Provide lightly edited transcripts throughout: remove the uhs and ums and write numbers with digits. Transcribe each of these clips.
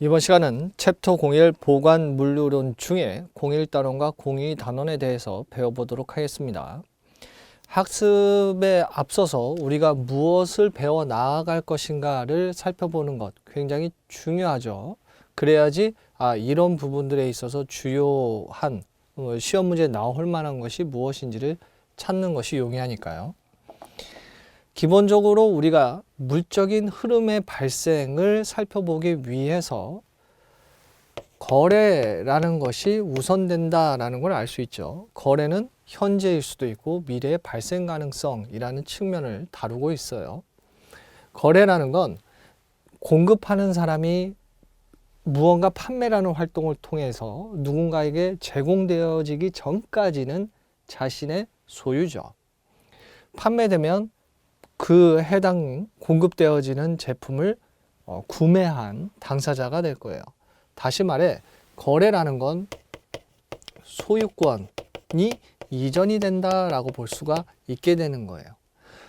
이번 시간은 챕터 01 보관 물류론 중에 01단원과 02단원에 대해서 배워보도록 하겠습니다. 학습에 앞서서 우리가 무엇을 배워 나아갈 것인가를 살펴보는 것 굉장히 중요하죠. 그래야지 이런 부분들에 있어서 주요한 시험 문제에 나올 만한 것이 무엇인지를 찾는 것이 용이하니까요. 기본적으로 우리가 물적인 흐름의 발생을 살펴보기 위해서 거래라는 것이 우선된다라는 걸 알 수 있죠. 거래는 현재일 수도 있고 미래의 발생 가능성이라는 측면을 다루고 있어요. 거래라는 건 공급하는 사람이 무언가 판매라는 활동을 통해서 누군가에게 제공되어지기 전까지는 자신의 소유죠. 판매되면 그 해당 공급되어지는 제품을 구매한 당사자가 될 거예요. 다시 말해 거래라는 건 소유권이 이전이 된다라고 볼 수가 있게 되는 거예요.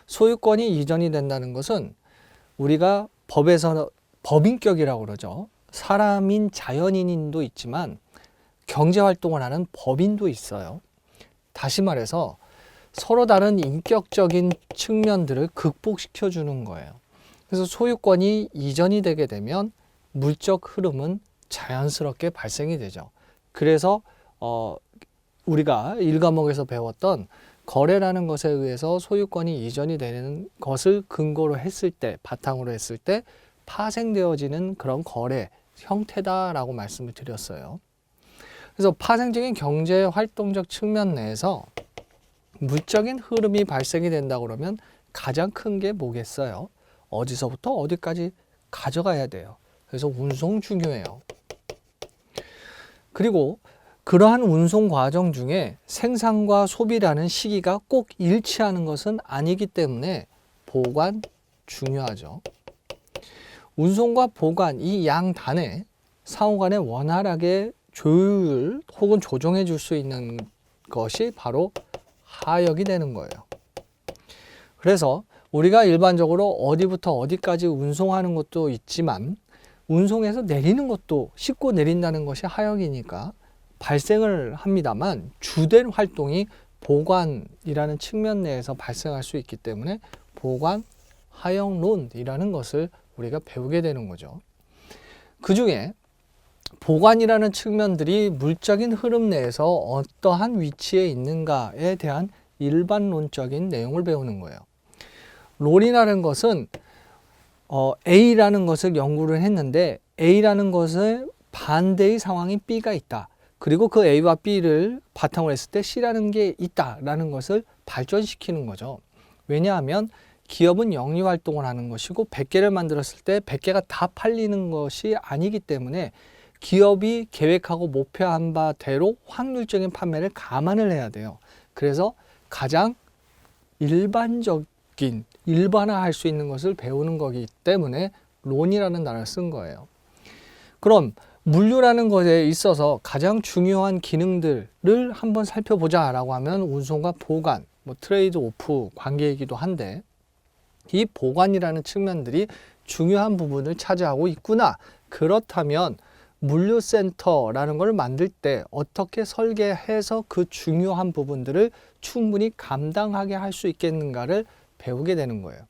소유권이 이전이 된다는 것은 우리가 법에서 법인격이라고 그러죠. 사람인 자연인도 있지만 경제활동을 하는 법인도 있어요. 다시 말해서 서로 다른 인격적인 측면들을 극복시켜 주는 거예요. 그래서 소유권이 이전이 되게 되면 물적 흐름은 자연스럽게 발생이 되죠. 그래서 우리가 1과목에서 배웠던 거래라는 것에 의해서 소유권이 이전이 되는 것을 근거로 했을 때, 바탕으로 했을 때 파생되어지는 그런 거래 형태다라고 말씀을 드렸어요. 그래서 파생적인 경제 활동적 측면 내에서 물적인 흐름이 발생이 된다 그러면 가장 큰 게 뭐겠어요? 어디서부터 어디까지 가져가야 돼요. 그래서 운송 중요해요. 그리고 그러한 운송 과정 중에 생산과 소비라는 시기가 꼭 일치하는 것은 아니기 때문에 보관 중요하죠. 운송과 보관 이 양 단에 상호 간에 원활하게 조율 혹은 조정해 줄 수 있는 것이 바로 하역이 되는 거예요. 그래서 우리가 일반적으로 어디부터 어디까지 운송하는 것도 있지만 운송해서 내리는 것도 싣고 내린다는 것이 하역이니까 발생을 합니다만 주된 활동이 보관이라는 측면 내에서 발생할 수 있기 때문에 보관 하역론이라는 것을 우리가 배우게 되는 거죠. 그 중에 보관이라는 측면들이 물적인 흐름 내에서 어떠한 위치에 있는가에 대한 일반론적인 내용을 배우는 거예요. 론이라는 것은 A라는 것을 연구를 했는데 A라는 것을 반대의 상황인 B가 있다. 그리고 그 A와 B를 바탕으로 했을 때 C라는 게 있다라는 것을 발전시키는 거죠. 왜냐하면 기업은 영리활동을 하는 것이고 100개를 만들었을 때 100개가 다 팔리는 것이 아니기 때문에 기업이 계획하고 목표한 바대로 확률적인 판매를 감안을 해야 돼요. 그래서 가장 일반화할 수 있는 것을 배우는 거기 때문에 론이라는 단어를 쓴 거예요. 그럼 물류라는 것에 있어서 가장 중요한 기능들을 한번 살펴보자라고 하면 운송과 보관, 트레이드 오프 관계이기도 한데 이 보관이라는 측면들이 중요한 부분을 차지하고 있구나. 그렇다면 물류센터라는 걸 만들 때 어떻게 설계해서 그 중요한 부분들을 충분히 감당하게 할 수 있겠는가를 배우게 되는 거예요.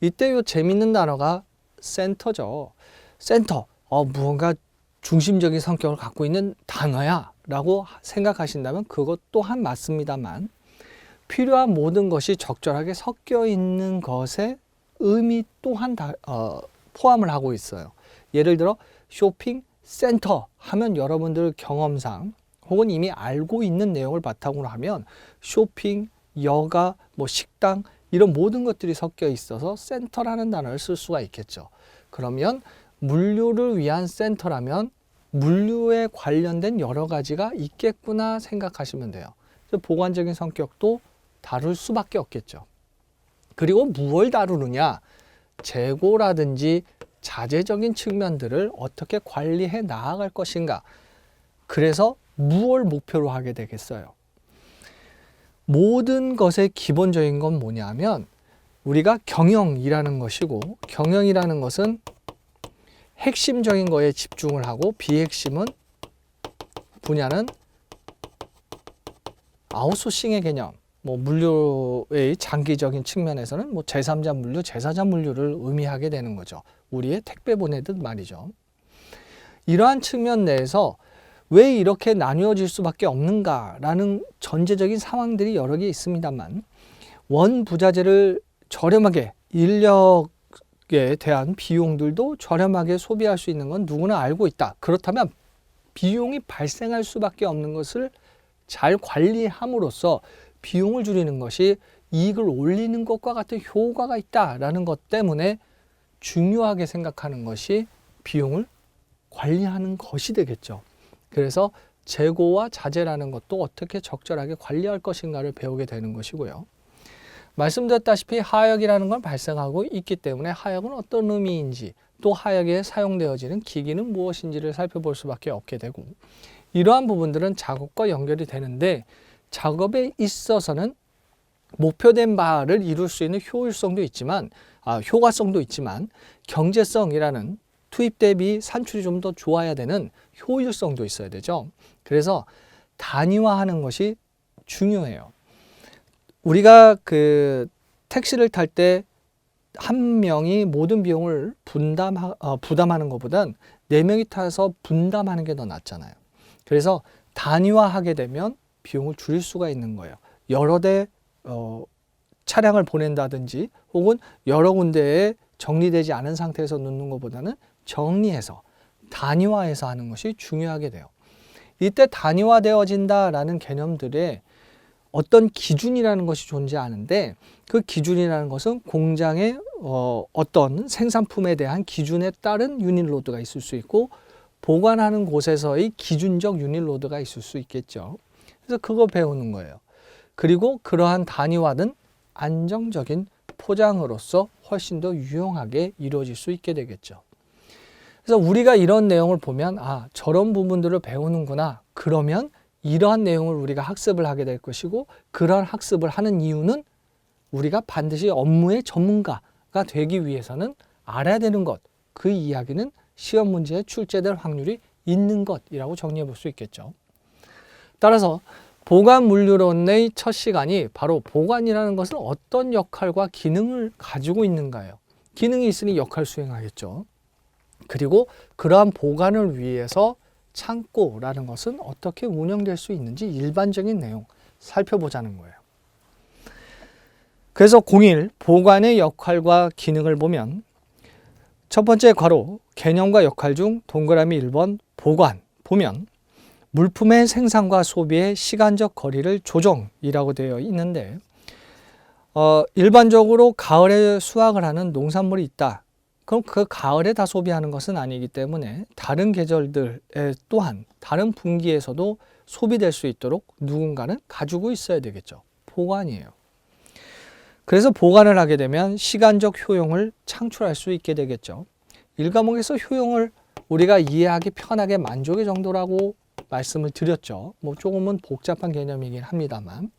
이때 요 재밌는 단어가 센터죠. 센터, 무언가 중심적인 성격을 갖고 있는 단어야 라고 생각하신다면 그것 또한 맞습니다만 필요한 모든 것이 적절하게 섞여 있는 것에 의미 또한 포함을 하고 있어요. 예를 들어 쇼핑 센터 하면 여러분들 경험상 혹은 이미 알고 있는 내용을 바탕으로 하면 쇼핑, 여가, 식당 이런 모든 것들이 섞여 있어서 센터라는 단어를 쓸 수가 있겠죠. 그러면 물류를 위한 센터라면 물류에 관련된 여러 가지가 있겠구나 생각하시면 돼요. 보관적인 성격도 다룰 수밖에 없겠죠. 그리고 무엇을 다루느냐? 재고라든지 자재적인 측면들을 어떻게 관리해 나아갈 것인가. 그래서 무엇을 목표로 하게 되겠어요? 모든 것의 기본적인 건 뭐냐면 우리가 경영이라는 것이고 경영이라는 것은 핵심적인 거에 집중을 하고 비핵심은 분야는 아웃소싱의 개념, 뭐 물류의 장기적인 측면에서는 뭐 제3자 물류, 제4자 물류를 의미하게 되는 거죠. 우리의 택배 보내듯 말이죠. 이러한 측면 내에서 왜 이렇게 나뉘어질 수밖에 없는가라는 전제적인 상황들이 여러 개 있습니다만, 원부자재를 저렴하게, 인력에 대한 비용들도 저렴하게 소비할 수 있는 건 누구나 알고 있다. 그렇다면 비용이 발생할 수밖에 없는 것을 잘 관리함으로써 비용을 줄이는 것이 이익을 올리는 것과 같은 효과가 있다라는 것 때문에 중요하게 생각하는 것이 비용을 관리하는 것이 되겠죠. 그래서 재고와 자재라는 것도 어떻게 적절하게 관리할 것인가를 배우게 되는 것이고요. 말씀드렸다시피 하역이라는 건 발생하고 있기 때문에 하역은 어떤 의미인지, 또 하역에 사용되어지는 기기는 무엇인지를 살펴볼 수밖에 없게 되고, 이러한 부분들은 작업과 연결이 되는데, 작업에 있어서는 목표된 바를 이룰 수 있는 효율성도 있지만, 효과성도 있지만, 경제성이라는 투입 대비 산출이 좀 더 좋아야 되는 효율성도 있어야 되죠. 그래서 단위화하는 것이 중요해요. 우리가 그 택시를 탈 때 한 명이 모든 비용을 부담하는 것보단 4명이 타서 분담하는 게 더 낫잖아요. 그래서 단위화하게 되면 비용을 줄일 수가 있는 거예요. 여러 대 차량을 보낸다든지 혹은 여러 군데에 정리되지 않은 상태에서 놓는 것보다는 정리해서 단위화해서 하는 것이 중요하게 돼요. 이때 단위화되어진다라는 개념들에 어떤 기준이라는 것이 존재하는데, 그 기준이라는 것은 공장의 어떤 생산품에 대한 기준에 따른 유닛 로드가 있을 수 있고, 보관하는 곳에서의 기준적 유닛 로드가 있을 수 있겠죠. 그래서 그거 배우는 거예요. 그리고 그러한 단위화는 안정적인 포장으로서 훨씬 더 유용하게 이루어질 수 있게 되겠죠. 그래서 우리가 이런 내용을 보면 저런 부분들을 배우는구나. 그러면 이러한 내용을 우리가 학습을 하게 될 것이고, 그런 학습을 하는 이유는 우리가 반드시 업무의 전문가가 되기 위해서는 알아야 되는 것, 그 이야기는 시험 문제에 출제될 확률이 있는 것이라고 정리해 볼 수 있겠죠. 따라서 보관 물류론의 첫 시간이 바로 보관이라는 것은 어떤 역할과 기능을 가지고 있는가요? 기능이 있으니 역할 수행하겠죠. 그리고 그러한 보관을 위해서 창고라는 것은 어떻게 운영될 수 있는지 일반적인 내용 살펴보자는 거예요. 그래서 01 보관의 역할과 기능을 보면, 첫 번째 괄호 개념과 역할 중 동그라미 1번 보관 보면 물품의 생산과 소비의 시간적 거리를 조정이라고 되어 있는데, 일반적으로 가을에 수확을 하는 농산물이 있다. 그럼 그 가을에 다 소비하는 것은 아니기 때문에 다른 계절들에 또한 다른 분기에서도 소비될 수 있도록 누군가는 가지고 있어야 되겠죠. 보관이에요. 그래서 보관을 하게 되면 시간적 효용을 창출할 수 있게 되겠죠. 1과목에서 효용을 우리가 이해하기 편하게 만족의 정도라고 말씀을 드렸죠. 뭐 조금은 복잡한 개념이긴 합니다만.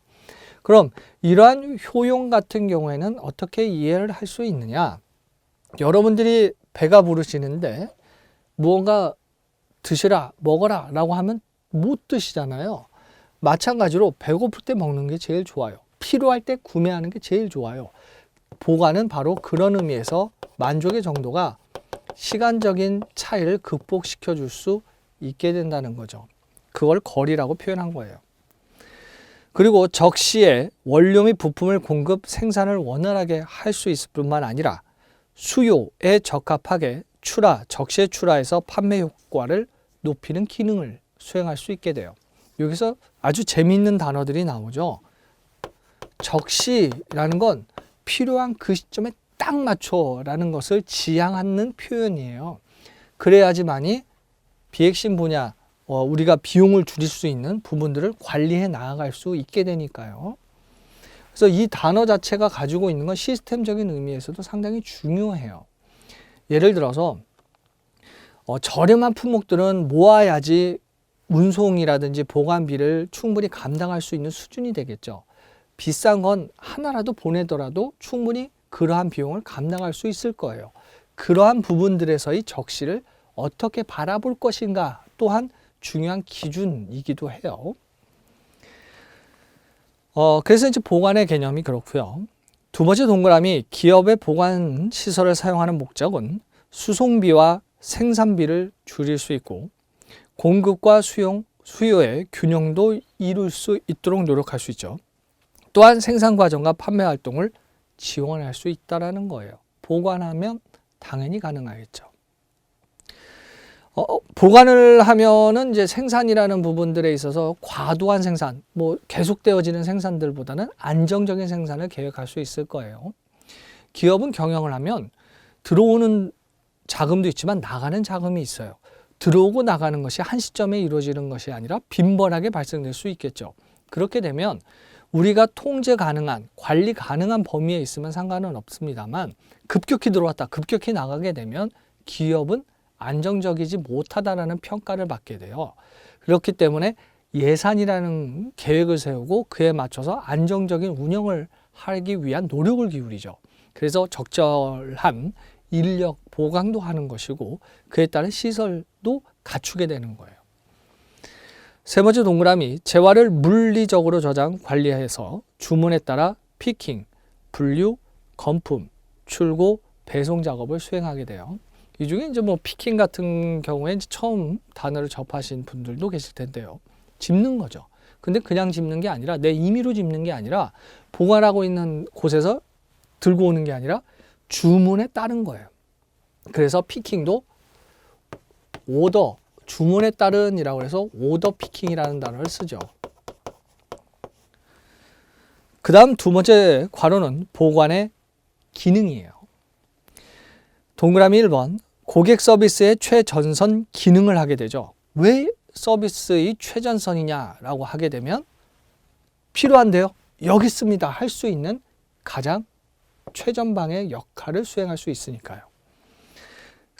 그럼 이러한 효용 같은 경우에는 어떻게 이해를 할 수 있느냐? 여러분들이 배가 부르시는데 무언가 드시라, 먹어라 라고 하면 못 드시잖아요. 마찬가지로 배고플 때 먹는 게 제일 좋아요. 필요할 때 구매하는 게 제일 좋아요. 보관은 바로 그런 의미에서 만족의 정도가 시간적인 차이를 극복시켜 줄 수 있게 된다는 거죠. 그걸 거리라고 표현한 거예요. 그리고 적시에 원료 및 부품을 공급, 생산을 원활하게 할 수 있을 뿐만 아니라 수요에 적합하게 적시에 출하해서 판매 효과를 높이는 기능을 수행할 수 있게 돼요. 여기서 아주 재미있는 단어들이 나오죠. 적시라는 건 필요한 그 시점에 딱 맞춰라는 것을 지향하는 표현이에요. 그래야지만이 비핵심 분야, 우리가 비용을 줄일 수 있는 부분들을 관리해 나아갈 수 있게 되니까요. 그래서 이 단어 자체가 가지고 있는 건 시스템적인 의미에서도 상당히 중요해요. 예를 들어서 저렴한 품목들은 모아야지 운송이라든지 보관비를 충분히 감당할 수 있는 수준이 되겠죠. 비싼 건 하나라도 보내더라도 충분히 그러한 비용을 감당할 수 있을 거예요. 그러한 부분들에서의 적시를 어떻게 바라볼 것인가 또한 중요한 기준이기도 해요. 그래서 이제 보관의 개념이 그렇고요. 두 번째 동그라미, 기업의 보관 시설을 사용하는 목적은 수송비와 생산비를 줄일 수 있고 공급과 수요의 균형도 이룰 수 있도록 노력할 수 있죠. 또한 생산 과정과 판매 활동을 지원할 수 있다는 거예요. 보관하면 당연히 가능하겠죠. 보관을 하면은 이제 생산이라는 부분들에 있어서 과도한 생산, 뭐 계속되어지는 생산들보다는 안정적인 생산을 계획할 수 있을 거예요. 기업은 경영을 하면 들어오는 자금도 있지만 나가는 자금이 있어요. 들어오고 나가는 것이 한 시점에 이루어지는 것이 아니라 빈번하게 발생될 수 있겠죠. 그렇게 되면 우리가 통제 가능한, 관리 가능한 범위에 있으면 상관은 없습니다만 급격히 들어왔다, 급격히 나가게 되면 기업은 안정적이지 못하다라는 평가를 받게 돼요. 그렇기 때문에 예산이라는 계획을 세우고 그에 맞춰서 안정적인 운영을 하기 위한 노력을 기울이죠. 그래서 적절한 인력 보강도 하는 것이고 그에 따른 시설도 갖추게 되는 거예요. 세 번째 동그라미, 재화를 물리적으로 저장, 관리해서 주문에 따라 피킹, 분류, 건품, 출고, 배송 작업을 수행하게 돼요. 이 중에 이제 뭐 피킹 같은 경우에 이제 처음 단어를 접하신 분들도 계실 텐데요. 집는 거죠. 근데 그냥 집는 게 아니라 내 임의로 집는 게 아니라 보관하고 있는 곳에서 들고 오는 게 아니라 주문에 따른 거예요. 그래서 피킹도 오더, 주문에 따른이라고 해서 오더 피킹이라는 단어를 쓰죠. 그 다음 두 번째 괄호는 보관의 기능이에요. 동그라미 1번, 고객 서비스의 최전선 기능을 하게 되죠. 왜 서비스의 최전선이냐라고 하게 되면 필요한데요. 여기 있습니다. 할 수 있는 가장 최전방의 역할을 수행할 수 있으니까요.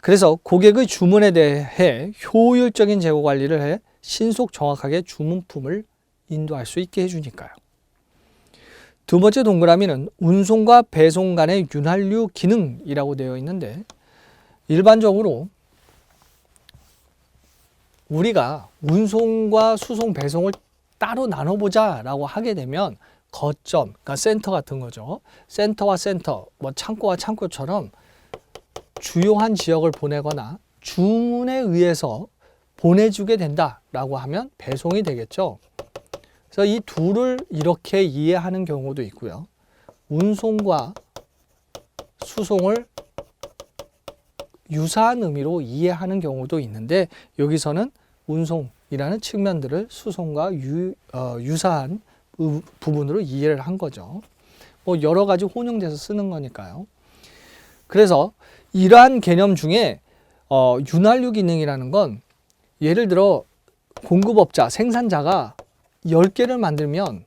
그래서 고객의 주문에 대해 효율적인 재고 관리를 해 신속 정확하게 주문품을 인도할 수 있게 해주니까요. 두 번째 동그라미는 운송과 배송 간의 윤활유 기능이라고 되어 있는데 일반적으로 우리가 운송과 수송, 배송을 따로 나눠보자 라고 하게 되면 거점, 그러니까 센터 같은 거죠. 센터와 센터, 뭐 창고와 창고처럼 주요한 지역을 보내거나 주문에 의해서 보내주게 된다라고 하면 배송이 되겠죠. 그래서 이 둘을 이렇게 이해하는 경우도 있고요. 운송과 수송을 유사한 의미로 이해하는 경우도 있는데 여기서는 운송이라는 측면들을 수송과 유사한 부분으로 이해를 한 거죠. 뭐 여러 가지 혼용돼서 쓰는 거니까요. 그래서 이러한 개념 중에 윤활유 기능이라는 건 예를 들어 공급업자, 생산자가 10개를 만들면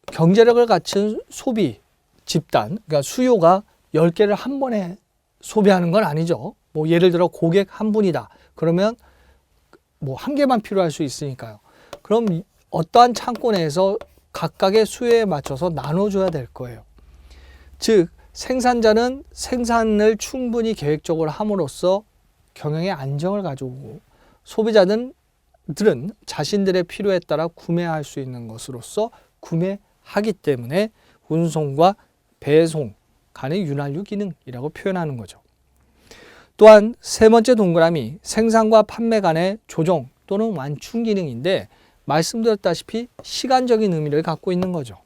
경제력을 갖춘 소비 집단, 그러니까 수요가 10개를 한 번에 소비하는 건 아니죠. 뭐 예를 들어 고객 한 분이다. 그러면 뭐 한 개만 필요할 수 있으니까요. 그럼 어떠한 창고 내에서 각각의 수요에 맞춰서 나눠줘야 될 거예요. 즉 생산자는 생산을 충분히 계획적으로 함으로써 경영의 안정을 가져오고 소비자들은 자신들의 필요에 따라 구매할 수 있는 것으로서 구매하기 때문에 운송과 배송 간의 윤활유 기능이라고 표현하는 거죠. 또한 세 번째 동그라미 생산과 판매 간의 조정 또는 완충 기능인데 말씀드렸다시피 시간적인 의미를 갖고 있는 거죠.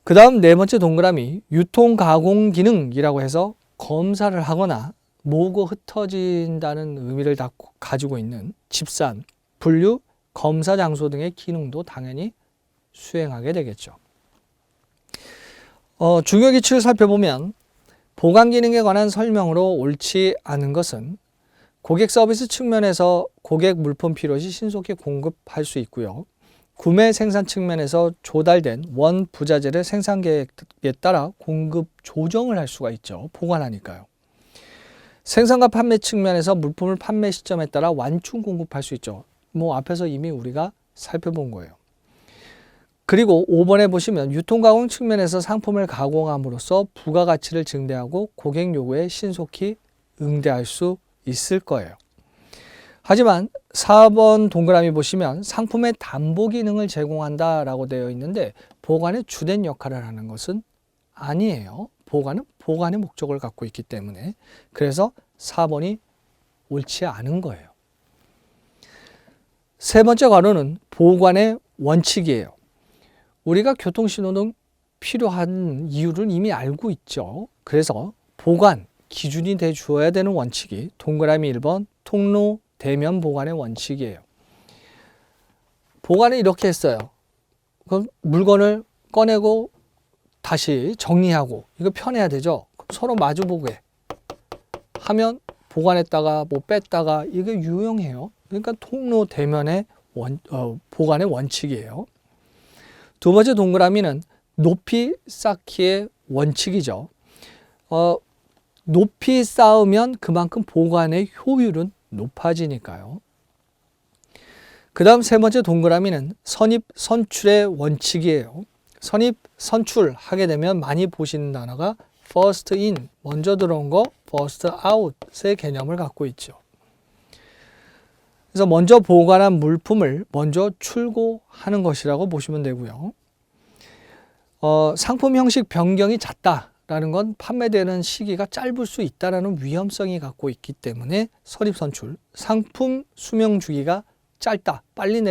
그 다음 네 번째 동그라미 유통 가공 기능이라고 해서 검사를 하거나 모으고 흩어진다는 의미를 가지고 있는 집산, 분류, 검사 장소 등의 기능도 당연히 수행하게 되겠죠. 중요 기출을 살펴보면 보관 기능에 관한 설명으로 옳지 않은 것은 고객 서비스 측면에서 고객 물품 필요시 신속히 공급할 수 있고요. 구매 생산 측면에서 조달된 원 부자재를 생산 계획에 따라 공급 조정을 할 수가 있죠. 보관하니까요. 생산과 판매 측면에서 물품을 판매 시점에 따라 완충 공급할 수 있죠. 뭐 앞에서 이미 우리가 살펴본 거예요. 그리고 5번에 보시면 유통가공 측면에서 상품을 가공함으로써 부가가치를 증대하고 고객 요구에 신속히 응대할 수 있을 거예요. 하지만 4번 동그라미 보시면 상품의 담보 기능을 제공한다라고 되어 있는데 보관의 주된 역할을 하는 것은 아니에요. 보관은 보관의 목적을 갖고 있기 때문에. 그래서 4번이 옳지 않은 거예요. 세 번째 괄호는 보관의 원칙이에요. 우리가 교통신호등 필요한 이유를 이미 알고 있죠. 그래서 보관, 기준이 돼 주어야 되는 원칙이 동그라미 1번 통로 대면 보관의 원칙이에요. 보관을 이렇게 했어요. 그럼 물건을 꺼내고 다시 정리하고 이거 편해야 되죠. 그럼 서로 마주보게 하면 보관했다가 뭐 뺐다가 이게 유용해요. 그러니까 통로 대면의 보관의 원칙이에요. 두 번째 동그라미는 높이 쌓기의 원칙이죠. 높이 쌓으면 그만큼 보관의 효율은 높아지니까요. 그 다음 세 번째 동그라미는 선입 선출의 원칙이에요. 선입 선출 하게 되면 많이 보시는 단어가 first in, 먼저 들어온 거 first out의 개념을 갖고 있죠. 그래서 먼저 보관한 물품을 먼저 출고하는 것이라고 보시면 되고요. 상품 형식 변경이 잦다라는 건 판매되는 시기가 짧을 수 있다라는 위험성이 갖고 있기 때문에 선입선출, 상품 수명 주기가 짧다, 빨리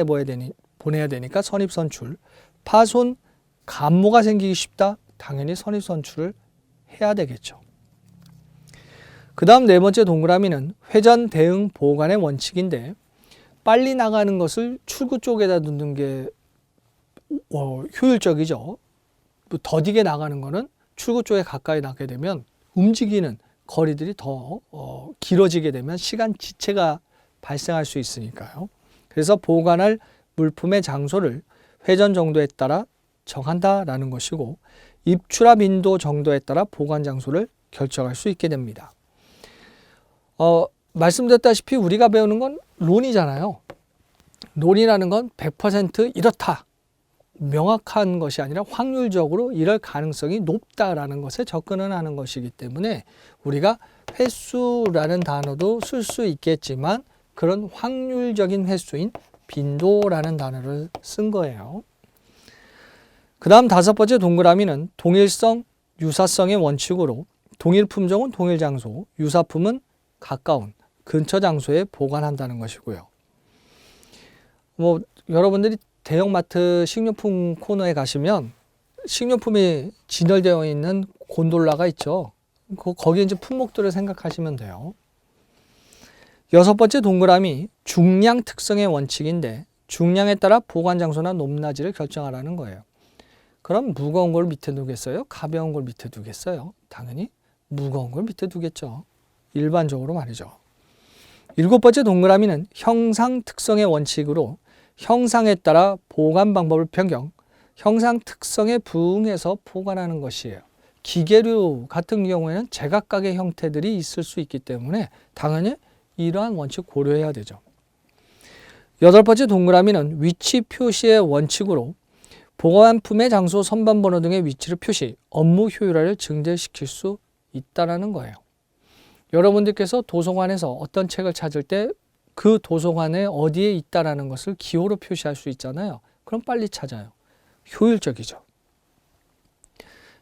보내야 되니까 선입선출, 파손, 감모가 생기기 쉽다, 당연히 선입선출을 해야 되겠죠. 그 다음 네 번째 동그라미는 회전 대응 보관의 원칙인데 빨리 나가는 것을 출구 쪽에다 두는 게 효율적이죠. 더디게 나가는 거는 출구 쪽에 가까이 나게 되면 움직이는 거리들이 더 길어지게 되면 시간 지체가 발생할 수 있으니까요. 그래서 보관할 물품의 장소를 회전 정도에 따라 정한다라는 것이고 입출하 빈도 정도에 따라 보관 장소를 결정할 수 있게 됩니다. 말씀드렸다시피 우리가 배우는 건 론이잖아요. 론이라는 건 100% 이렇다. 명확한 것이 아니라 확률적으로 이럴 가능성이 높다라는 것에 접근을 하는 것이기 때문에 우리가 횟수라는 단어도 쓸 수 있겠지만 그런 확률적인 횟수인 빈도라는 단어를 쓴 거예요. 그 다음 다섯 번째 동그라미는 동일성, 유사성의 원칙으로 동일 품종은 동일 장소, 유사품은 가까운 근처 장소에 보관한다는 것이고요. 여러분들이 대형마트 식료품 코너에 가시면 식료품이 진열되어 있는 곤돌라가 있죠. 거기에 이제 품목들을 생각하시면 돼요. 여섯 번째 동그라미 중량 특성의 원칙인데 중량에 따라 보관 장소나 높낮이를 결정하라는 거예요. 그럼 무거운 걸 밑에 두겠어요? 가벼운 걸 밑에 두겠어요? 당연히 무거운 걸 밑에 두겠죠. 일반적으로 말이죠. 일곱 번째 동그라미는 형상 특성의 원칙으로 형상에 따라 보관 방법을 변경, 형상 특성에 부응해서 보관하는 것이에요. 기계류 같은 경우에는 제각각의 형태들이 있을 수 있기 때문에 당연히 이러한 원칙 고려해야 되죠. 여덟 번째 동그라미는 위치 표시의 원칙으로 보관품의 장소, 선반번호 등의 위치를 표시, 업무 효율화를 증대시킬 수 있다는 거예요. 여러분들께서 도서관에서 어떤 책을 찾을 때 그 도서관에 어디에 있다라는 것을 기호로 표시할 수 있잖아요. 그럼 빨리 찾아요. 효율적이죠.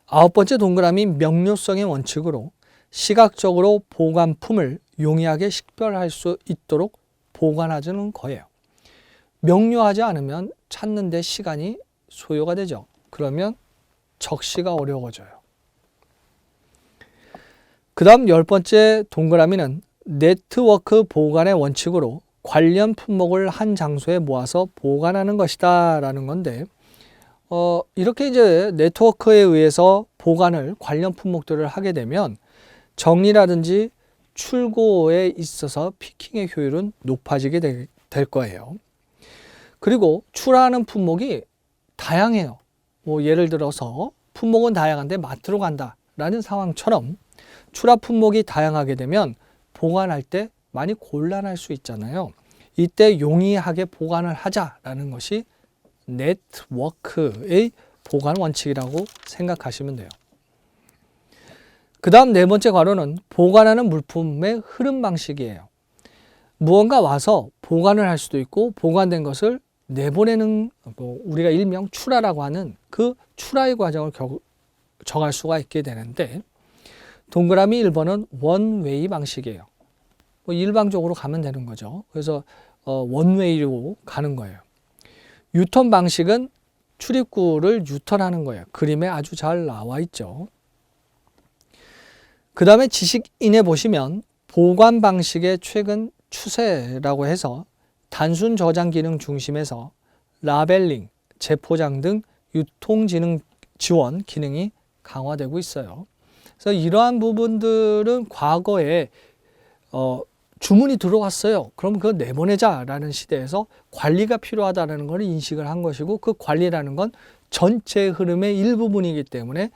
아홉 번째 동그라미 명료성의 원칙으로 시각적으로 보관품을 용이하게 식별할 수 있도록 보관하자는 거예요. 명료하지 않으면 찾는 데 시간이 소요가 되죠. 그러면 적시가 어려워져요. 그 다음 열 번째 동그라미는 네트워크 보관의 원칙으로 관련 품목을 한 장소에 모아서 보관하는 것이다 라는 건데 이렇게 이제 네트워크에 의해서 보관을 관련 품목들을 하게 되면 정리라든지 출고에 있어서 피킹의 효율은 높아지게 될 거예요. 그리고 출하하는 품목이 다양해요. 예를 들어서 품목은 다양한데 마트로 간다라는 상황처럼 출하 품목이 다양하게 되면 보관할 때 많이 곤란할 수 있잖아요. 이때 용이하게 보관을 하자라는 것이 네트워크의 보관 원칙이라고 생각하시면 돼요. 그 다음 네 번째 괄호는 보관하는 물품의 흐름 방식이에요. 무언가 와서 보관을 할 수도 있고 보관된 것을 내보내는 우리가 일명 출하라고 하는 그 출하의 과정을 정할 수가 있게 되는데 동그라미 1번은 원웨이 방식이에요. 일방적으로 가면 되는 거죠. 그래서 원웨이로 가는 거예요. 유턴 방식은 출입구를 유턴하는 거예요. 그림에 아주 잘 나와 있죠. 그 다음에 지식인에 보시면 보관 방식의 최근 추세라고 해서 단순 저장 기능 중심에서 라벨링, 재포장 등 유통지능 지원 기능이 강화되고 있어요. 그래서 이러한 부분들은 과거에 주문이 들어왔어요. 그럼 그거 내보내자라는 시대에서 관리가 필요하다는 걸 인식을 한 것이고 그 관리라는 건 전체 흐름의 일부분이기 때문에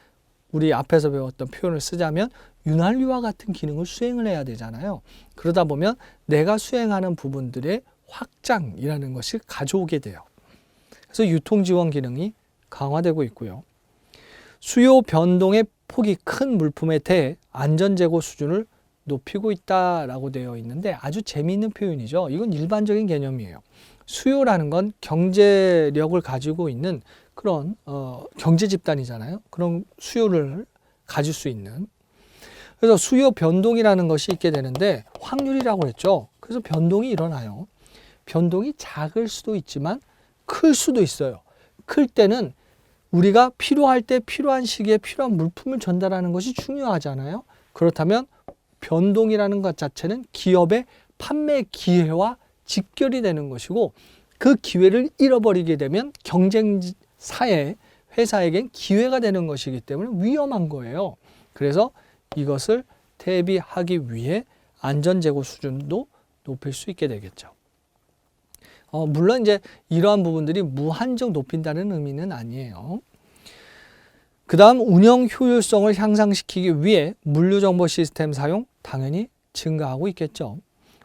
우리 앞에서 배웠던 표현을 쓰자면 윤활유와 같은 기능을 수행을 해야 되잖아요. 그러다 보면 내가 수행하는 부분들의 확장이라는 것이 가져오게 돼요. 그래서 유통지원 기능이 강화되고 있고요. 수요 변동의 폭이 큰 물품에 대해 안전재고 수준을 높이고 있다라고 되어 있는데 아주 재미있는 표현이죠. 이건 일반적인 개념이에요. 수요라는 건 경제력을 가지고 있는 그런 경제 집단이잖아요. 그런 수요를 가질 수 있는. 그래서 수요 변동이라는 것이 있게 되는데 확률이라고 했죠. 그래서 변동이 일어나요. 변동이 작을 수도 있지만 클 수도 있어요. 클 때는 우리가 필요할 때 필요한 시기에 필요한 물품을 전달하는 것이 중요하잖아요. 그렇다면 변동이라는 것 자체는 기업의 판매 기회와 직결이 되는 것이고 그 기회를 잃어버리게 되면 경쟁사의 회사에겐 기회가 되는 것이기 때문에 위험한 거예요. 그래서 이것을 대비하기 위해 안전재고 수준도 높일 수 있게 되겠죠. 물론 이제 이러한 부분들이 무한정 높인다는 의미는 아니에요. 그 다음 운영 효율성을 향상시키기 위해 물류정보 시스템 사용 당연히 증가하고 있겠죠.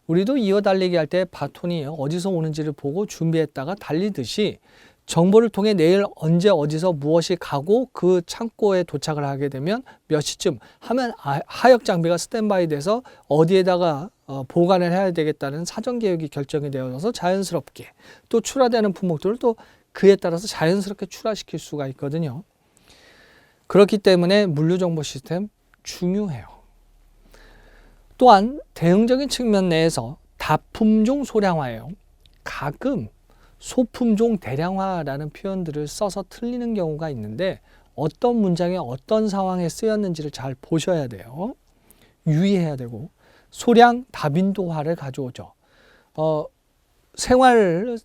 우리도 이어 달리기 할 때 바톤이 어디서 오는지를 보고 준비했다가 달리듯이 정보를 통해 내일 언제 어디서 무엇이 가고 그 창고에 도착을 하게 되면 몇 시쯤 하면 하역 장비가 스탠바이 돼서 어디에다가 보관을 해야 되겠다는 사전 계획이 결정이 되어서 자연스럽게 또 출하되는 품목들을 또 그에 따라서 자연스럽게 출하시킬 수가 있거든요. 그렇기 때문에 물류정보 시스템 중요해요. 또한 대응적인 측면 내에서 다품종 소량화예요. 가끔 소품종 대량화라는 표현들을 써서 틀리는 경우가 있는데 어떤 문장에 어떤 상황에 쓰였는지를 잘 보셔야 돼요. 유의해야 되고 소량 다빈도화를 가져오죠. 생활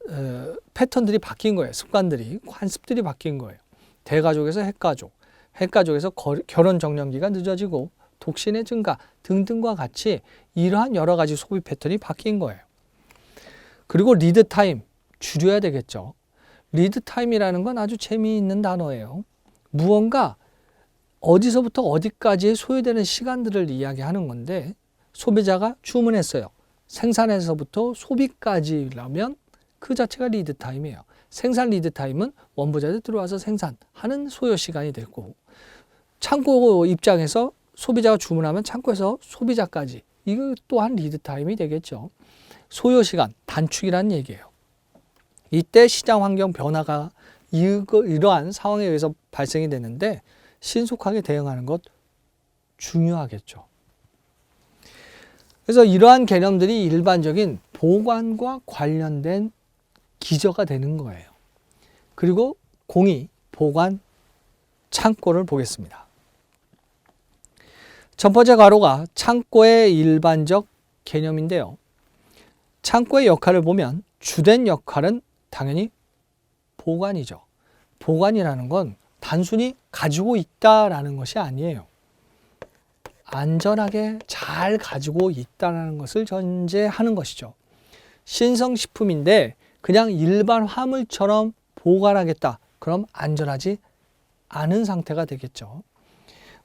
패턴들이 바뀐 거예요. 습관들이, 관습들이 바뀐 거예요. 대가족에서 핵가족, 핵가족에서 결혼 정년기가 늦어지고 독신의 증가 등등과 같이 이러한 여러 가지 소비 패턴이 바뀐 거예요. 그리고 리드 타임 줄여야 되겠죠. 리드 타임이라는 건 아주 재미있는 단어예요. 무언가 어디서부터 어디까지 소요되는 시간들을 이야기하는 건데 소비자가 주문했어요. 생산에서부터 소비까지라면 그 자체가 리드 타임이에요. 생산 리드 타임은 원부자들 들어와서 생산하는 소요 시간이 됐고 창고 입장에서 소비자가 주문하면 창고에서 소비자까지 이거 또한 리드 타임이 되겠죠. 소요 시간 단축이라는 얘기예요. 이때 시장 환경 변화가 이러한 상황에 의해서 발생이 되는데 신속하게 대응하는 것 중요하겠죠. 그래서 이러한 개념들이 일반적인 보관과 관련된 기저가 되는 거예요. 그리고 공의 보관 창고를 보겠습니다. 첫 번째 괄호가 창고의 일반적 개념인데요. 창고의 역할을 보면 주된 역할은 당연히 보관이죠. 보관이라는 건 단순히 가지고 있다라는 것이 아니에요. 안전하게 잘 가지고 있다는 것을 전제하는 것이죠. 신성식품인데 그냥 일반 화물처럼 보관하겠다. 그럼 안전하지 않은 상태가 되겠죠.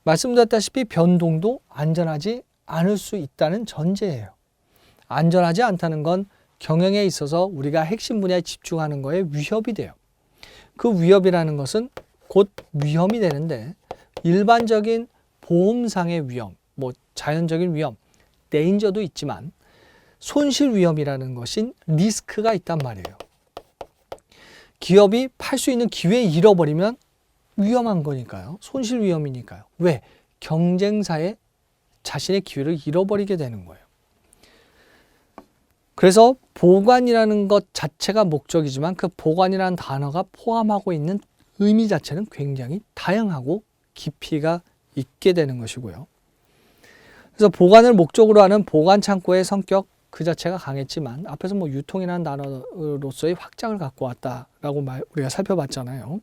말씀드렸다시피 변동도 안전하지 않을 수 있다는 전제예요. 안전하지 않다는 건 경영에 있어서 우리가 핵심 분야에 집중하는 거에 위협이 돼요. 그 위협이라는 것은 곧 위험이 되는데 일반적인 보험상의 위험, 뭐 자연적인 위험, 데인저도 있지만 손실 위험이라는 것인 리스크가 있단 말이에요. 기업이 팔 수 있는 기회 잃어버리면 위험한 거니까요. 손실 위험이니까요. 왜? 경쟁사에 자신의 기회를 잃어버리게 되는 거예요. 그래서 보관이라는 것 자체가 목적이지만 그 보관이라는 단어가 포함하고 있는 의미 자체는 굉장히 다양하고 깊이가 있게 되는 것이고요. 그래서 보관을 목적으로 하는 보관 창고의 성격 그 자체가 강했지만 앞에서 뭐 유통이라는 단어로서의 확장을 갖고 왔다라고 우리가 살펴봤잖아요.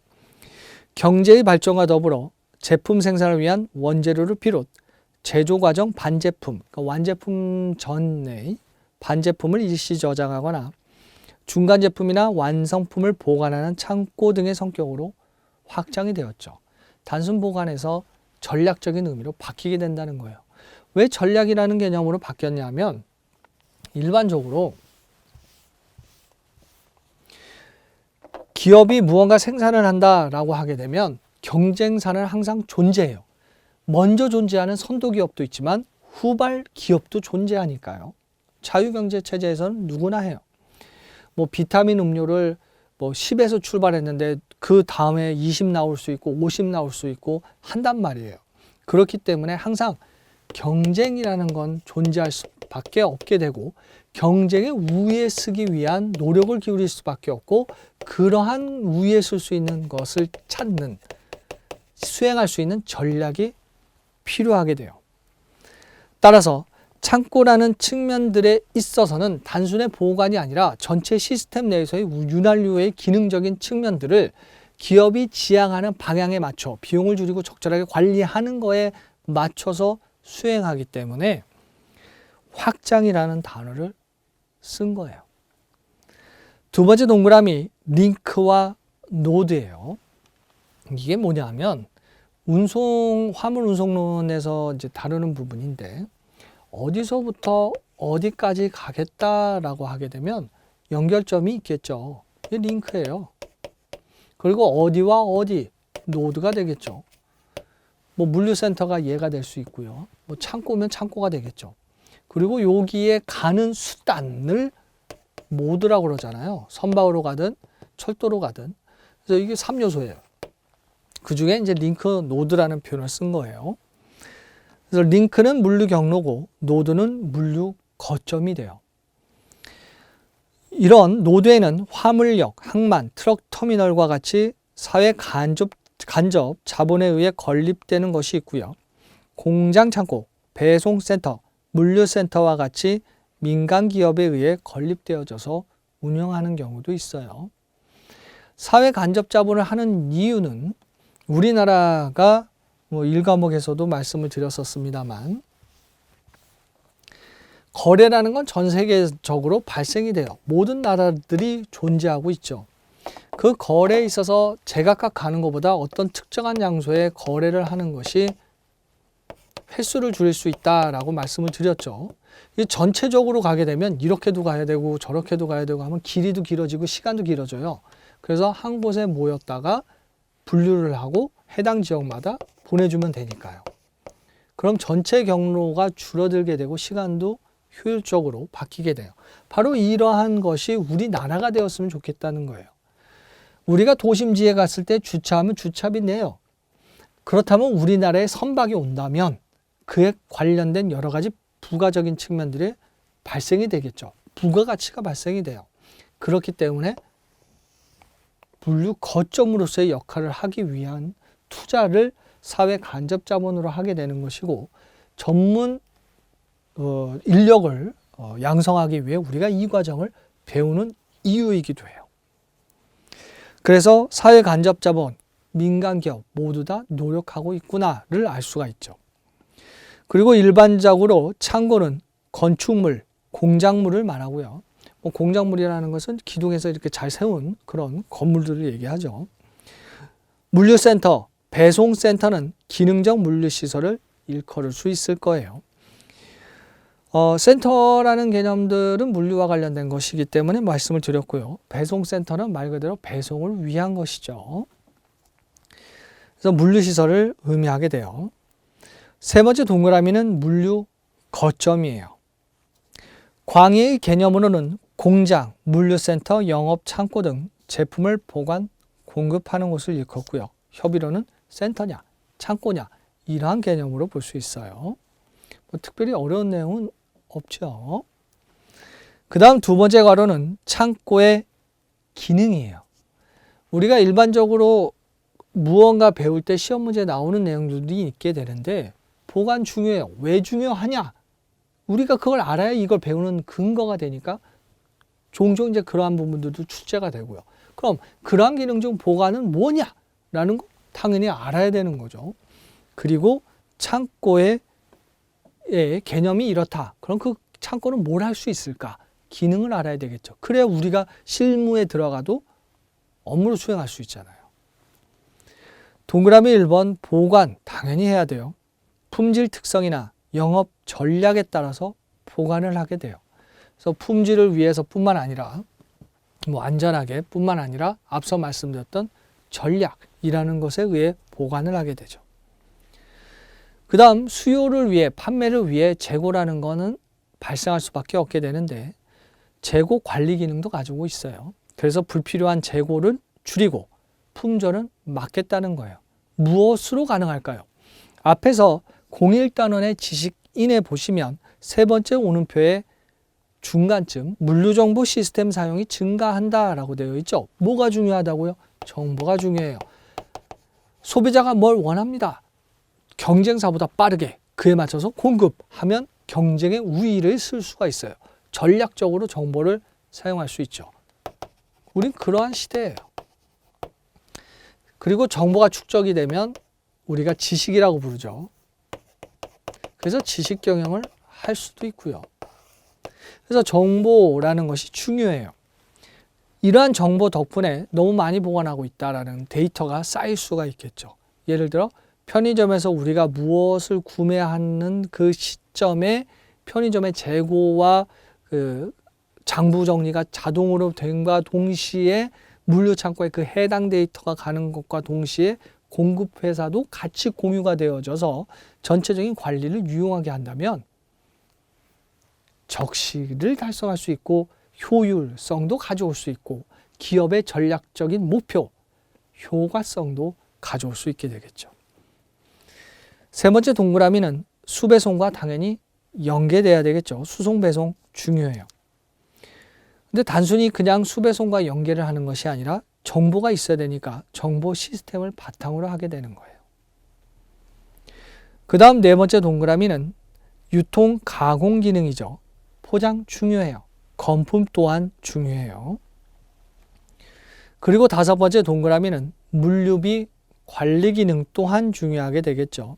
경제의 발전과 더불어 제품 생산을 위한 원재료를 비롯 제조 과정 반제품, 그러니까 완제품 전의 반제품을 일시 저장하거나 중간 제품이나 완성품을 보관하는 창고 등의 성격으로 확장이 되었죠. 단순 보관에서 전략적인 의미로 바뀌게 된다는 거예요. 왜 전략이라는 개념으로 바뀌었냐면 일반적으로 기업이 무언가 생산을 한다라고 하게 되면 경쟁사는 항상 존재해요. 먼저 존재하는 선도 기업도 있지만 후발 기업도 존재하니까요. 자유경제 체제에서는 누구나 해요. 뭐 비타민 음료를 뭐 10에서 출발했는데 그 다음에 20 나올 수 있고 50 나올 수 있고 한단 말이에요. 그렇기 때문에 항상 경쟁이라는 건 존재할 수밖에 없게 되고 경쟁의 우위에 서기 위한 노력을 기울일 수밖에 없고 그러한 우위에 설 수 있는 것을 찾는 수행할 수 있는 전략이 필요하게 돼요. 따라서 창고라는 측면들에 있어서는 단순의 보관이 아니라 전체 시스템 내에서의 윤활유의 기능적인 측면들을 기업이 지향하는 방향에 맞춰 비용을 줄이고 적절하게 관리하는 거에 맞춰서 수행하기 때문에 확장이라는 단어를 쓴 거예요. 두 번째 동그라미 링크와 노드예요. 이게 뭐냐면 화물 운송론에서 이제 다루는 부분인데 어디서부터 어디까지 가겠다라고 하게 되면 연결점이 있겠죠. 이게 링크예요. 그리고 어디와 어디 노드가 되겠죠. 뭐 물류센터가 얘가 될 수 있고요. 뭐 창고면 창고가 되겠죠. 그리고 여기에 가는 수단을 모드라고 그러잖아요. 선박으로 가든 철도로 가든. 그래서 이게 3요소예요. 그 중에 이제 링크 노드라는 표현을 쓴 거예요. 그래서 링크는 물류 경로고 노드는 물류 거점이 돼요. 이런 노드에는 화물역, 항만, 트럭 터미널과 같이 사회 간접 자본에 의해 건립되는 것이 있고요. 공장 창고, 배송센터, 물류센터와 같이 민간 기업에 의해 건립되어져서 운영하는 경우도 있어요. 사회 간접 자본을 하는 이유는 우리나라가 뭐 1과목에서도 말씀을 드렸었습니다만 거래라는 건 전 세계적으로 발생이 돼요. 모든 나라들이 존재하고 있죠. 그 거래에 있어서 제각각 가는 것보다 어떤 특정한 장소에 거래를 하는 것이 횟수를 줄일 수 있다라고 말씀을 드렸죠. 전체적으로 가게 되면 이렇게도 가야 되고 저렇게도 가야 되고 하면 길이도 길어지고 시간도 길어져요. 그래서 한 곳에 모였다가 분류를 하고 해당 지역마다 보내주면 되니까요. 그럼 전체 경로가 줄어들게 되고 시간도 효율적으로 바뀌게 돼요. 바로 이러한 것이 우리나라가 되었으면 좋겠다는 거예요. 우리가 도심지에 갔을 때 주차하면 주차비 내요. 그렇다면 우리나라에 선박이 온다면 그에 관련된 여러 가지 부가적인 측면들이 발생이 되겠죠. 부가가치가 발생이 돼요. 그렇기 때문에 물류 거점으로서의 역할을 하기 위한 투자를 사회 간접 자본으로 하게 되는 것이고 전문 인력을 양성하기 위해 우리가 이 과정을 배우는 이유이기도 해요. 그래서 사회 간접 자본, 민간 기업 모두 다 노력하고 있구나를 알 수가 있죠. 그리고 일반적으로 창고는 건축물, 공작물을 말하고요. 공작물이라는 것은 기둥에서 이렇게 잘 세운 그런 건물들을 얘기하죠. 물류센터, 배송센터는 기능적 물류시설을 일컬을 수 있을 거예요. 센터라는 개념들은 물류와 관련된 것이기 때문에 말씀을 드렸고요. 배송센터는 말 그대로 배송을 위한 것이죠. 그래서 물류시설을 의미하게 돼요. 세 번째 동그라미는 물류 거점이에요. 광의의 개념으로는 공장, 물류센터, 영업, 창고 등 제품을 보관, 공급하는 곳을 일컫고요. 협의로는 센터냐, 창고냐 이러한 개념으로 볼 수 있어요. 특별히 어려운 내용은 없죠. 그 다음 두 번째 괄호는 창고의 기능이에요. 우리가 일반적으로 무언가 배울 때 시험 문제에 나오는 내용들이 있게 되는데 보관 중요해요. 왜 중요하냐? 우리가 그걸 알아야 이걸 배우는 근거가 되니까 종종 이제 그러한 부분들도 출제가 되고요. 그럼 그러한 기능 중 보관은 뭐냐라는 거 당연히 알아야 되는 거죠. 그리고 창고의 개념이 이렇다. 그럼 그 창고는 뭘 할 수 있을까? 기능을 알아야 되겠죠. 그래야 우리가 실무에 들어가도 업무를 수행할 수 있잖아요. 동그라미 1번 보관 당연히 해야 돼요. 품질 특성이나 영업 전략에 따라서 보관을 하게 돼요. 그래서 품질을 위해서뿐만 아니라 안전하게 뿐만 아니라 앞서 말씀드렸던 전략이라는 것에 의해 보관을 하게 되죠. 그 다음 수요를 위해 판매를 위해 재고라는 거는 발생할 수밖에 없게 되는데 재고 관리 기능도 가지고 있어요. 그래서 불필요한 재고를 줄이고 품절은 막겠다는 거예요. 무엇으로 가능할까요? 앞에서 01단원의 지식인에 보시면 세 번째 오는표에 중간쯤 물류정보 시스템 사용이 증가한다라고 되어 있죠. 뭐가 중요하다고요? 정보가 중요해요. 소비자가 뭘 원합니다. 경쟁사보다 빠르게 그에 맞춰서 공급하면 경쟁의 우위를 쓸 수가 있어요. 전략적으로 정보를 사용할 수 있죠. 우린 그러한 시대예요. 그리고 정보가 축적이 되면 우리가 지식이라고 부르죠. 그래서 지식 경영을 할 수도 있고요. 그래서 정보라는 것이 중요해요. 이러한 정보 덕분에 너무 많이 보관하고 있다라는 데이터가 쌓일 수가 있겠죠. 예를 들어 편의점에서 우리가 무엇을 구매하는 그 시점에 편의점의 재고와 그 장부 정리가 자동으로 된과 동시에 물류창고에 그 해당 데이터가 가는 것과 동시에 공급회사도 같이 공유가 되어져서 전체적인 관리를 유용하게 한다면 적시를 달성할 수 있고 효율성도 가져올 수 있고 기업의 전략적인 목표, 효과성도 가져올 수 있게 되겠죠. 세 번째 동그라미는 수배송과 당연히 연계돼야 되겠죠. 수송, 배송 중요해요. 근데 단순히 그냥 수배송과 연계를 하는 것이 아니라 정보가 있어야 되니까 정보 시스템을 바탕으로 하게 되는 거예요. 그 다음 네 번째 동그라미는 유통 가공 기능이죠. 포장 중요해요. 건품 또한 중요해요. 그리고 다섯 번째 동그라미는 물류비 관리 기능 또한 중요하게 되겠죠.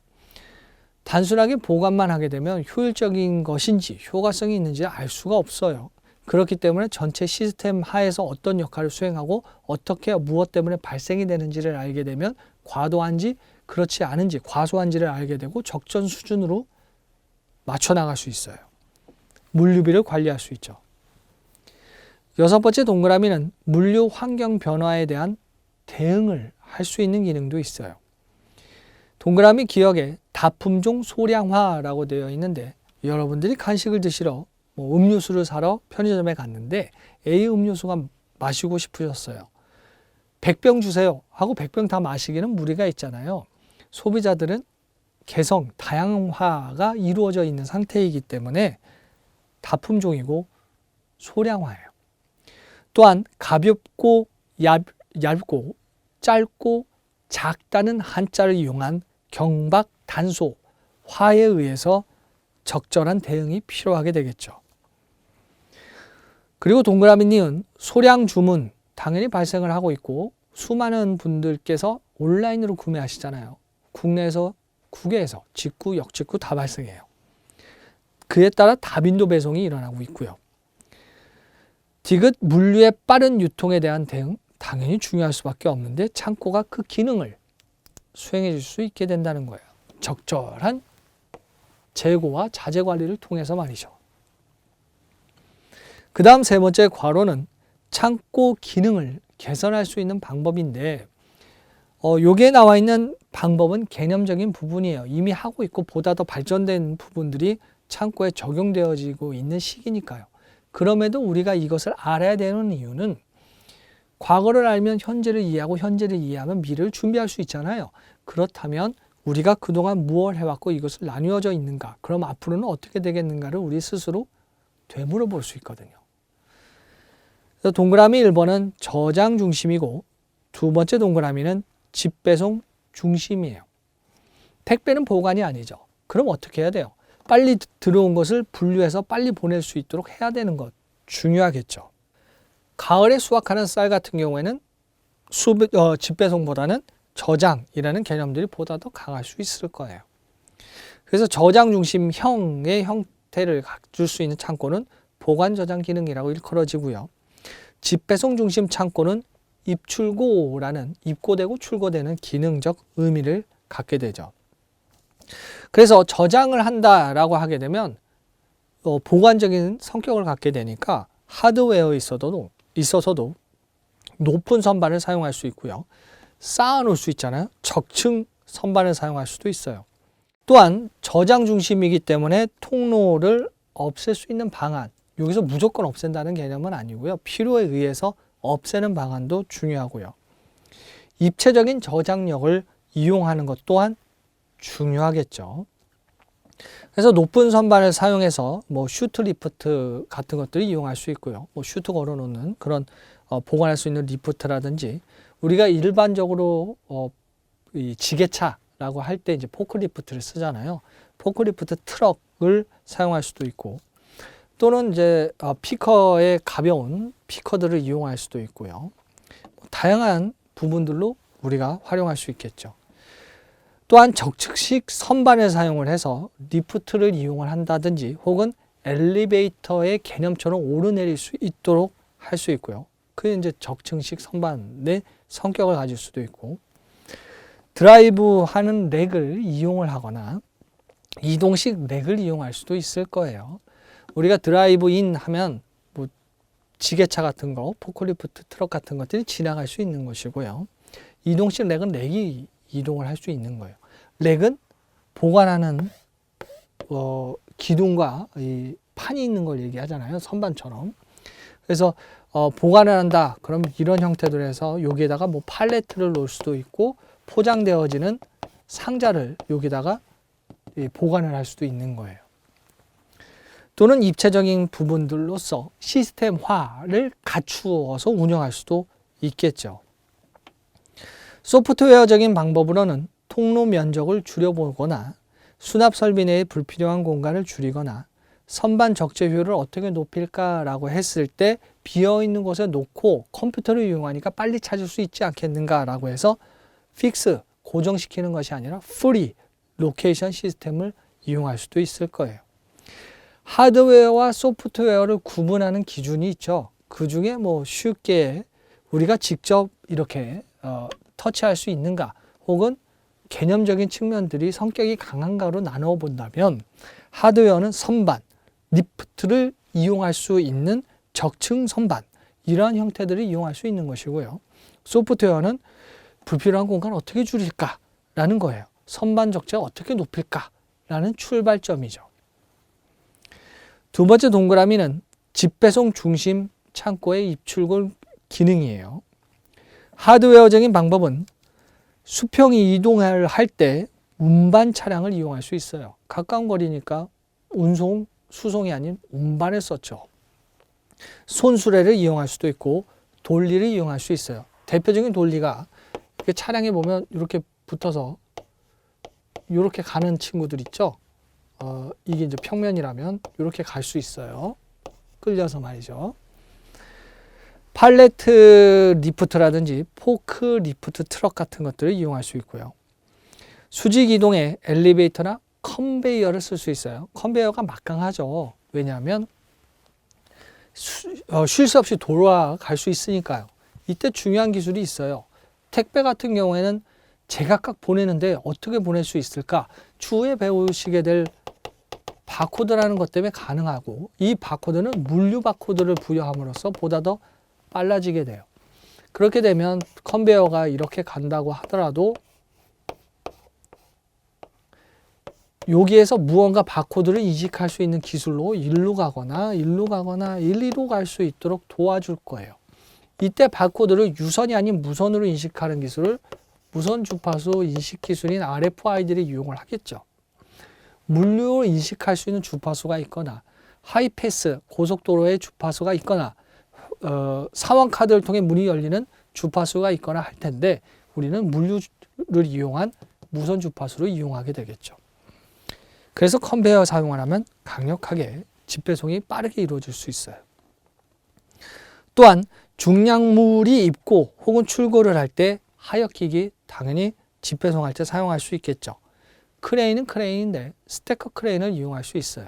단순하게 보관만 하게 되면 효율적인 것인지 효과성이 있는지 알 수가 없어요. 그렇기 때문에 전체 시스템 하에서 어떤 역할을 수행하고 어떻게 무엇 때문에 발생이 되는지를 알게 되면 과도한지 그렇지 않은지 과소한지를 알게 되고 적정 수준으로 맞춰 나갈 수 있어요. 물류비를 관리할 수 있죠. 여섯 번째 동그라미는 물류 환경 변화에 대한 대응을 할 수 있는 기능도 있어요. 동그라미 기역에 다품종 소량화라고 되어 있는데 여러분들이 간식을 드시러 음료수를 사러 편의점에 갔는데 A 음료수가 마시고 싶으셨어요. 100병 주세요 하고 100병 다 마시기는 무리가 있잖아요. 소비자들은 개성, 다양화가 이루어져 있는 상태이기 때문에 다품종이고 소량화예요. 또한 가볍고 얇고 짧고 작다는 한자를 이용한 경박, 단소, 화에 의해서 적절한 대응이 필요하게 되겠죠. 그리고 동그라미 니은 소량 주문 당연히 발생을 하고 있고 수많은 분들께서 온라인으로 구매하시잖아요. 국내에서 국외에서 직구, 역직구 다 발생해요. 그에 따라 다빈도 배송이 일어나고 있고요. 디귿 물류의 빠른 유통에 대한 대응 당연히 중요할 수밖에 없는데 창고가 그 기능을 수행해 줄 수 있게 된다는 거예요. 적절한 재고와 자재 관리를 통해서 말이죠. 그 다음 세 번째 괄호는 창고 기능을 개선할 수 있는 방법인데 여기에 나와 있는 방법은 개념적인 부분이에요. 이미 하고 있고 보다 더 발전된 부분들이 창고에 적용되어지고 있는 시기니까요. 그럼에도 우리가 이것을 알아야 되는 이유는 과거를 알면 현재를 이해하고 현재를 이해하면 미래를 준비할 수 있잖아요. 그렇다면 우리가 그동안 무엇을 해왔고 이것을 나누어져 있는가, 그럼 앞으로는 어떻게 되겠는가를 우리 스스로 되물어 볼 수 있거든요. 그래서 동그라미 1번은 저장 중심이고 두 번째 동그라미는 집배송 중심이에요. 택배는 보관이 아니죠. 그럼 어떻게 해야 돼요? 빨리 들어온 것을 분류해서 빨리 보낼 수 있도록 해야 되는 것 중요하겠죠. 가을에 수확하는 쌀 같은 경우에는 집배송보다는 저장이라는 개념들이 보다 더 강할 수 있을 거예요. 그래서 저장 중심형의 형태를 갖출 수 있는 창고는 보관 저장 기능이라고 일컬어지고요. 집배송 중심 창고는 입출고라는 입고되고 출고되는 기능적 의미를 갖게 되죠. 그래서 저장을 한다라고 하게 되면 보관적인 성격을 갖게 되니까 하드웨어에 있어서도 높은 선반을 사용할 수 있고요. 쌓아 놓을 수 있잖아요. 적층 선반을 사용할 수도 있어요. 또한 저장 중심이기 때문에 통로를 없앨 수 있는 방안, 여기서 무조건 없앤다는 개념은 아니고요. 필요에 의해서 없애는 방안도 중요하고요. 입체적인 저장력을 이용하는 것 또한 중요하겠죠. 그래서 높은 선반을 사용해서 슈트 리프트 같은 것들을 이용할 수 있고요. 슈트 걸어놓는 그런 보관할 수 있는 리프트라든지 우리가 일반적으로 이 지게차라고 할 때 이제 포크리프트를 쓰잖아요. 포크리프트 트럭을 사용할 수도 있고 또는 이제 피커의 가벼운 피커들을 이용할 수도 있고요. 다양한 부분들로 우리가 활용할 수 있겠죠. 또한 적측식 선반을 사용을 해서 리프트를 이용을 한다든지 혹은 엘리베이터의 개념처럼 오르내릴 수 있도록 할 수 있고요. 그게 이제 적층식 선반의 성격을 가질 수도 있고 드라이브 하는 렉을 이용을 하거나 이동식 렉을 이용할 수도 있을 거예요. 우리가 드라이브 인 하면 지게차 같은 거, 포클리프트 트럭 같은 것들이 지나갈 수 있는 것이고요. 이동식 렉은 렉이 이동을 할 수 있는 거예요. 렉은 보관하는 기둥과 이 판이 있는 걸 얘기하잖아요. 선반처럼. 그래서 보관을 한다. 그럼 이런 형태로 해서 여기에다가 팔레트를 놓을 수도 있고 포장되어지는 상자를 여기다가 보관을 할 수도 있는 거예요. 또는 입체적인 부분들로서 시스템화를 갖추어서 운영할 수도 있겠죠. 소프트웨어적인 방법으로는 통로 면적을 줄여보거나 수납 설비 내의 불필요한 공간을 줄이거나 선반 적재 효율을 어떻게 높일까라고 했을 때 비어있는 곳에 놓고 컴퓨터를 이용하니까 빨리 찾을 수 있지 않겠는가라고 해서 픽스, 고정시키는 것이 아니라 프리, 로케이션 시스템을 이용할 수도 있을 거예요. 하드웨어와 소프트웨어를 구분하는 기준이 있죠. 그 중에 쉽게 우리가 직접 이렇게 터치할 수 있는가 혹은 개념적인 측면들이 성격이 강한가로 나누어 본다면 하드웨어는 선반, 리프트를 이용할 수 있는 적층 선반 이러한 형태들을 이용할 수 있는 것이고요. 소프트웨어는 불필요한 공간을 어떻게 줄일까라는 거예요. 선반 적재를 어떻게 높일까라는 출발점이죠. 두 번째 동그라미는 집배송 중심 창고의 입출고 기능이에요. 하드웨어적인 방법은 수평이 이동을 할 때 운반 차량을 이용할 수 있어요. 가까운 거리니까 운송, 수송이 아닌 운반을 썼죠. 손수레를 이용할 수도 있고 돌리를 이용할 수 있어요. 대표적인 돌리가 이렇게 차량에 보면 이렇게 붙어서 이렇게 가는 친구들 있죠. 이게 이제 평면이라면 이렇게 갈 수 있어요. 끌려서 말이죠. 팔레트 리프트라든지 포크 리프트 트럭 같은 것들을 이용할 수 있고요. 수직 이동에 엘리베이터나 컨베이어를 쓸 수 있어요. 컨베이어가 막강하죠. 왜냐하면 쉴 새 없이 돌아갈 수 있으니까요. 이때 중요한 기술이 있어요. 택배 같은 경우에는 제각각 보내는데 어떻게 보낼 수 있을까? 추후에 배우시게 될 바코드라는 것 때문에 가능하고 이 바코드는 물류 바코드를 부여함으로써 보다 더 빨라지게 돼요. 그렇게 되면 컨베이어가 이렇게 간다고 하더라도 여기에서 무언가 바코드를 이식할 수 있는 기술로 일로 가거나 1, 2로 갈 수 있도록 도와줄 거예요. 이때 바코드를 유선이 아닌 무선으로 인식하는 기술을 무선 주파수 인식 기술인 RFID를 이용을 하겠죠. 물류를 인식할 수 있는 주파수가 있거나 하이패스 고속도로의 주파수가 있거나 사원카드를 통해 문이 열리는 주파수가 있거나 할 텐데 우리는 물류를 이용한 무선 주파수를 이용하게 되겠죠. 그래서 컨베이어 사용을 하면 강력하게 집배송이 빠르게 이루어질 수 있어요. 또한 중량물이 입고 혹은 출고를 할 때 하역기기 당연히 집배송할 때 사용할 수 있겠죠. 크레인은 크레인인데 스태커 크레인을 이용할 수 있어요.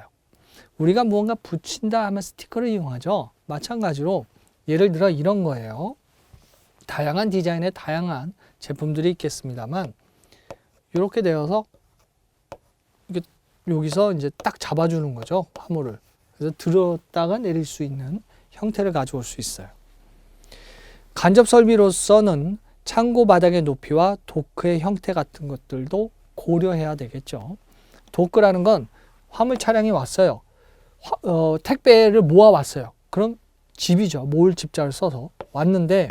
우리가 무언가 붙인다 하면 스티커를 이용하죠. 마찬가지로 예를 들어 이런 거예요. 다양한 디자인의 다양한 제품들이 있겠습니다만 이렇게 되어서 여기서 이제 딱 잡아주는 거죠. 화물을. 그래서 들었다가 내릴 수 있는 형태를 가져올 수 있어요. 간접 설비로서는 창고 바닥의 높이와 도크의 형태 같은 것들도 고려해야 되겠죠. 도크라는 건 화물 차량이 왔어요. 택배를 모아 왔어요. 그럼 집이죠. 모을 집자를 써서 왔는데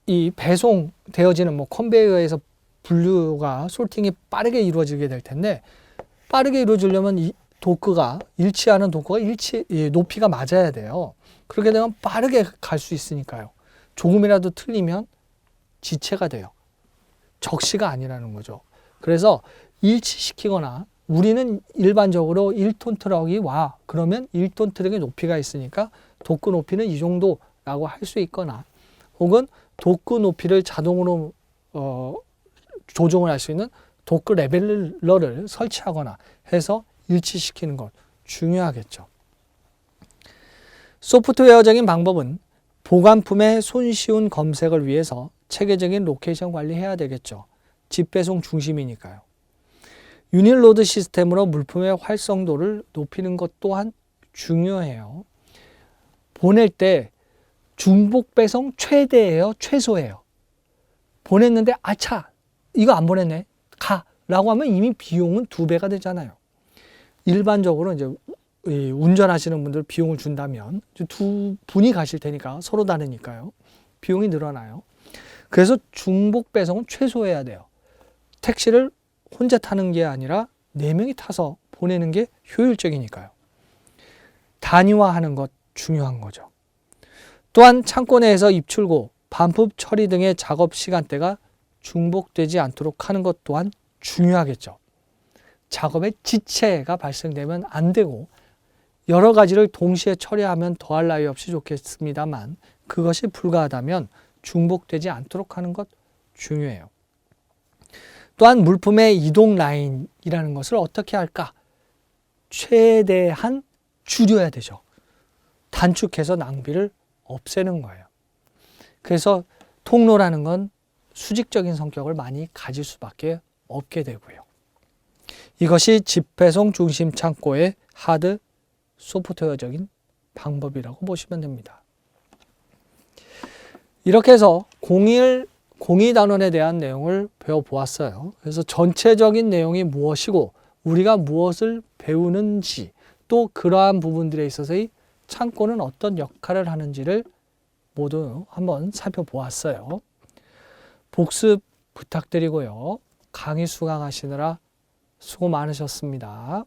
이 배송되어지는 컨베이어에서 분류가 솔팅이 빠르게 이루어지게 될 텐데 빠르게 이루어지려면 이 도크가 일치하는 도크가 높이가 맞아야 돼요. 그렇게 되면 빠르게 갈 수 있으니까요. 조금이라도 틀리면 지체가 돼요. 적시가 아니라는 거죠. 그래서 일치시키거나 우리는 일반적으로 1톤 트럭이 와. 그러면 1톤 트럭의 높이가 있으니까 도크 높이는 이 정도라고 할 수 있거나 혹은 도크 높이를 자동으로 조정을 할 수 있는 도크 레벨러를 설치하거나 해서 일치시키는 것 중요하겠죠. 소프트웨어적인 방법은 보관품의 손쉬운 검색을 위해서 체계적인 로케이션 관리해야 되겠죠. 집배송 중심이니까요. 유닛 로드 시스템으로 물품의 활성도를 높이는 것 또한 중요해요. 보낼 때 중복 배송 최대예요, 최소예요. 보냈는데 아차 이거 안 보냈네 가 라고 하면 이미 비용은 2배가 되잖아요. 일반적으로 이제 운전하시는 분들 비용을 준다면 두 분이 가실 테니까 서로 다르니까요. 비용이 늘어나요. 그래서 중복 배송은 최소해야 돼요. 택시를 혼자 타는 게 아니라 4명이 타서 보내는 게 효율적이니까요. 단위화하는 것 중요한 거죠. 또한 창고 내에서 입출고, 반품 처리 등의 작업 시간대가 중복되지 않도록 하는 것 또한 중요하겠죠. 작업의 지체가 발생되면 안 되고 여러 가지를 동시에 처리하면 더할 나위 없이 좋겠습니다만 그것이 불가하다면 중복되지 않도록 하는 것 중요해요. 또한 물품의 이동 라인이라는 것을 어떻게 할까? 최대한 줄여야 되죠. 단축해서 낭비를 없애는 거예요. 그래서 통로라는 건 수직적인 성격을 많이 가질 수밖에 없게 되고요. 이것이 집배송 중심 창고의 하드 소프트웨어적인 방법이라고 보시면 됩니다. 이렇게 해서 공이단원에 대한 내용을 배워보았어요. 그래서 전체적인 내용이 무엇이고 우리가 무엇을 배우는지 또 그러한 부분들에 있어서의 창고는 어떤 역할을 하는지를 모두 한번 살펴보았어요. 복습 부탁드리고요. 강의 수강하시느라 수고 많으셨습니다.